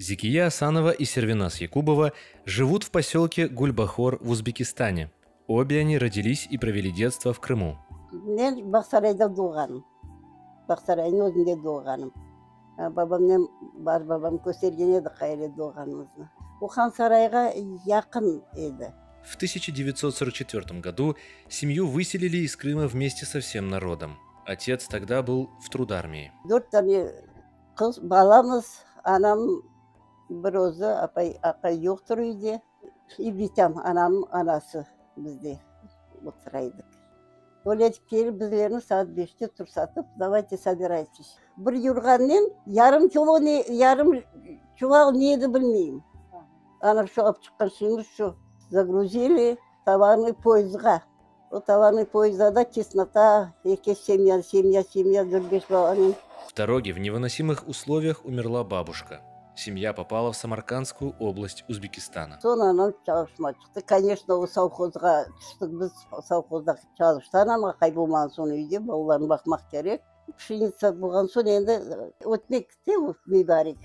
Зикия Асанова и Сервиназ Якубова живут в поселке Гульбахор в Узбекистане. Обе они родились и провели детство в Крыму. Мен Бақсарайда туғаным. Бақсарайдың өзінде туғаным. Бабамнен бар бабам көтерген еді қайры туғанымызды. Охан сарайға яқын еді. В 1944 году семью выселили из Крыма вместе со всем народом. Отец тогда был в трудармии. 4 қыз баламыз, анам бір өзі, апай жоқ тұр үйде. И битам, анам анасы бізде отырайдық. Олетіп келіп біздерін сағат 5-те тұрсатып, давайте собирайтесь. Бір юрғаннен ярым чувал неді білмеймін. Анам шоғып шыққан шыңыз шо. Загрузили товарный поездға. О товарный поездада теснота, еке семья, 4-5 баланың. В дороге в невыносимых условиях умерла бабушка. Семья попала в Самаркандскую область Узбекистана. Сонан çalışma çıktı. Конечно, o совхозға түстік. Біз совхозда çalışтан қай болмаған соң үйде балаларын бақмақ керек. Пшеница болған соң енді өтмекте мейбарик.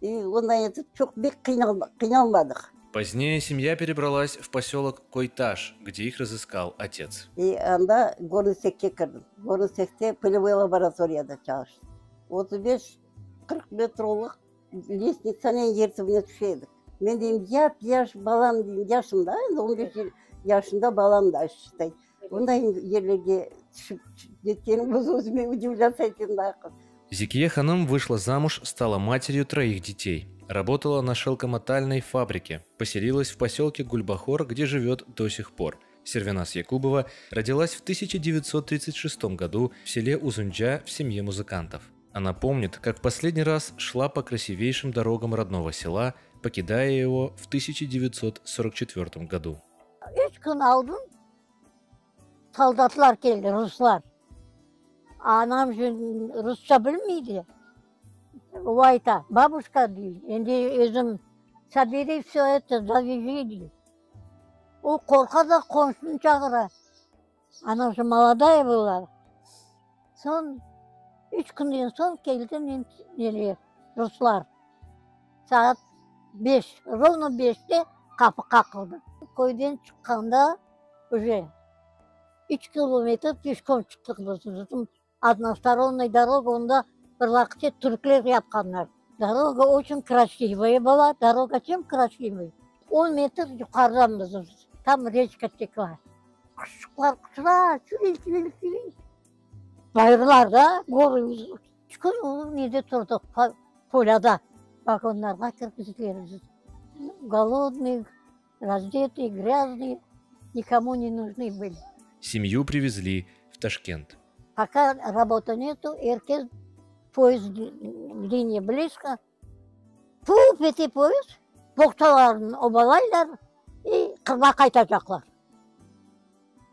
И ондан етіп çok бек қиналмадық. Позднее семья перебралась в поселок Койташ, где их разыскал отец. И анда Горносекке кірдім. Горносекте полевой лабораторияда çalıştым. 35-40 метрлық лестницамен ертібіне түшедік. Мен деймін, яш балам деймін, yaşımda, 15 yaşında балам да считай. Ондай ерлерге түшіп жеткенім өзіме удивляться еткен. Зикия ханым вышла замуж, стала матерью 3 детей. Работала на шелкомотальной фабрике, поселилась в поселке Гульбахор, где живет до сих пор. Сервиназ Якубова родилась в 1936 году в селе Узунджа в семье музыкантов. Она помнит, как в последний раз шла по красивейшим дорогам родного села, покидая его в 1944 году. 3 gün aldım, soldatlar geldi, Ruslar. Anam Rusça bilmiydi. O ayta, бабушка değil, şimdi özüm sabiri все это завезли. O korka da komşunu çağıra. Anam şu молодая была. Son 3 günden son geldim nereye? Ruslar. Saat 5, ровно 5'te kapı kakıldı. Köyden çıkkanda уже 3 kilometre пешком çıktık biz. Односторонняя дорога, onda bir vakti Türkler yapkanlar. Дорога очень красивая была. Дорога чем красивая? 10 metre yukarıdan biz. Tam речка текла. Kuşlar sürekli. Bayırlarda, горы. Çıkın nerede durduk? Polyada. Bak onlarga kirgizileriz. Голодные, раздетые, грязные, никому не нужны были. Семью привезли в Ташкент. Пока работы нету, herkes поезд, линия близко. Tuğup eti poyuz, bohçalarını obalaylar, kırma kaytacaklar.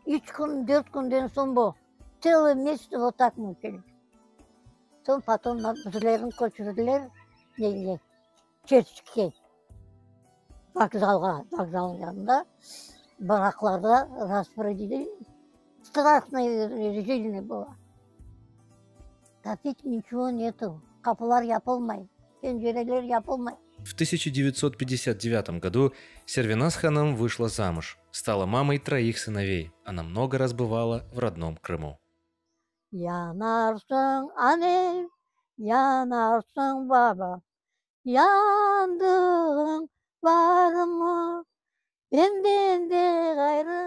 3 gün, 4 günden son bu. Целый месяц вот так мучили. Son потом bizlerin köçürdüler, neyle, Çerçik'e. Vokzalın yanında, baraklarda распределили. Страшная жизнь была. Топить ничего нету, kapılar yapılmay, pencereler yapılmay. В 1959 году Сервиназ ханым вышла замуж, стала мамой 3 сыновей. Она много раз бывала в родном Крыму. Yanarsın anne, yanarsın baba, yandığın var mı? Benden de gayrı